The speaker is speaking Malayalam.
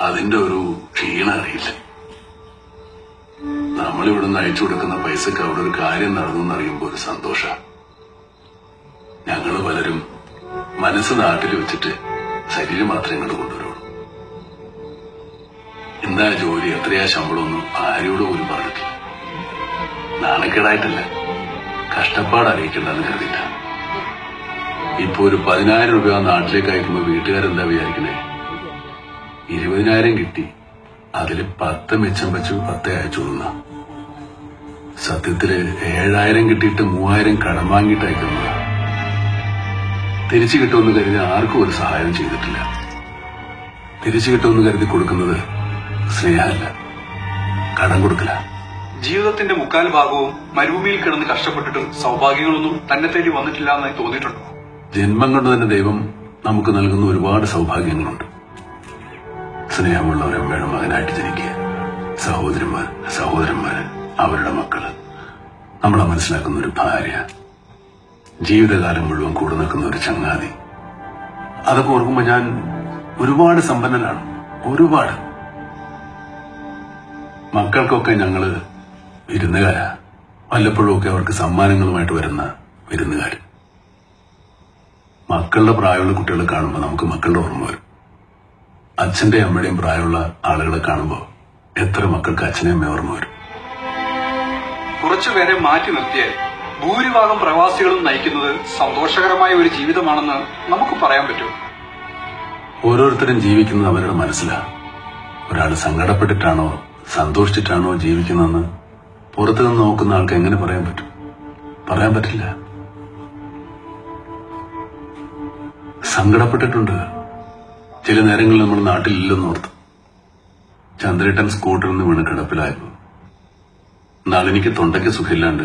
അതിന്റെ ഒരു ക്ഷീണം അറിയില്ല. നമ്മളിവിടുന്ന് അയച്ചു കൊടുക്കുന്ന പൈസക്ക് അവിടെ ഒരു കാര്യം നടന്നു എന്നറിയുമ്പോൾ ഒരു സന്തോഷ. ഞങ്ങള് പലരും മനസ്സ് നാട്ടിൽ വെച്ചിട്ട് ശരീരം മാത്രമേ ഇങ്ങോട്ട് കൊണ്ടുവരുള്ളൂ. എന്താ ജോലി, എത്രയാ ശമ്പളമൊന്നും ആരോട് പോലും പറഞ്ഞിട്ടില്ല. നാണക്കേടായിട്ടല്ല, കഷ്ടപ്പാട് അറിയിക്കണ്ടെന്ന് കരുതിയിട്ട. ഇപ്പൊ ഒരു 10,000 രൂപ നാട്ടിലേക്ക് അയക്കുമ്പോ വീട്ടുകാരെന്താ വിചാരിക്കണേ? 20,000 കിട്ടി, അതില് 10 മിച്ചം വെച്ചു 10 അയച്ചോളുന്ന. സത്യത്തില് 7,000 കിട്ടിയിട്ട് 3,000 കടം വാങ്ങിയിട്ട് അയക്കുന്ന. തിരിച്ചു കിട്ടുമെന്ന് കരുതി ആർക്കും ഒരു സഹായം ചെയ്തിട്ടില്ല. തിരിച്ചു കിട്ടുമെന്ന് കരുതി കൊടുക്കുന്നത് സ്നേഹമല്ല, കടം കൊടുക്കല. ജീവിതത്തിന്റെ 3/4 ഭാഗവും മരുഭൂമിയിൽ കിടന്ന് കഷ്ടപ്പെട്ടിട്ടും സൗഭാഗ്യങ്ങളൊന്നും തന്നെ തേടി വന്നിട്ടില്ല എന്ന് തോന്നിയിട്ടുണ്ടോ? ജന്മം കൊണ്ട് തന്നെ ദൈവം നമുക്ക് നൽകുന്ന ഒരുപാട് സൗഭാഗ്യങ്ങളുണ്ട്. സ്നേഹമുള്ള ഒരമ്മയുടെ മകനായിട്ട് ജനിക്കുക, സഹോദരന്മാര്, അവരുടെ മക്കള്, നമ്മളെ മനസ്സിലാക്കുന്ന ഒരു ഭാര്യ, ജീവിതകാലം മുഴുവൻ കൂടെ നിൽക്കുന്ന ഒരു ചങ്ങാതി. അതൊക്കെ ഓർക്കുമ്പോ ഞാൻ ഒരുപാട് സമ്പന്നനാണ്. ഒരുപാട്. മക്കൾക്കൊക്കെ ഞങ്ങള് വിരുന്നുകാരാ. വല്ലപ്പോഴും ഒക്കെ അവർക്ക് സമ്മാനങ്ങളുമായിട്ട് വരുന്ന വിരുന്നുകാർ. മക്കളുടെ പ്രായമുള്ള കുട്ടികളെ കാണുമ്പോൾ നമുക്ക് മക്കളുടെ ഓർമ്മ വരും. അച്ഛന്റെയും അമ്മയുടെയും പ്രായമുള്ള ആളുകളെ കാണുമ്പോൾ എത്ര മക്കൾക്ക് അച്ഛനെയും അമ്മയും ഓർമ്മ വരും. കുറച്ചുപേരെ മാറ്റി നിർത്തിയാൽ ഭൂരിഭാഗം പ്രവാസികളും നയിക്കുന്നത് സന്തോഷകരമായ ഒരു ജീവിതമാണെന്ന് നമുക്ക് പറയാൻ പറ്റും. ഓരോരുത്തരും ജീവിക്കുന്നത് അവരുടെ മനസ്സിലാണ്. ഒരാൾ സങ്കടപ്പെട്ടിട്ടാണോ സന്തോഷിച്ചിട്ടാണോ ജീവിക്കുന്നതെന്ന് പുറത്തു നിന്ന് നോക്കുന്ന ആൾക്ക് എങ്ങനെ പറയാൻ പറ്റും? പറയാൻ പറ്റില്ല. സങ്കടപ്പെട്ടിട്ടുണ്ട്. ചില നേരങ്ങളിൽ നമ്മൾ നാട്ടിലില്ലെന്ന് ഓർത്തു. ചന്ദ്രേട്ടൻ സ്കൂട്ടറിൽ നിന്ന് വീണ് കിടപ്പിലായിരുന്നു. എന്നാൽ എനിക്ക് തൊണ്ടയ്ക്ക് സുഖമില്ലാണ്ട്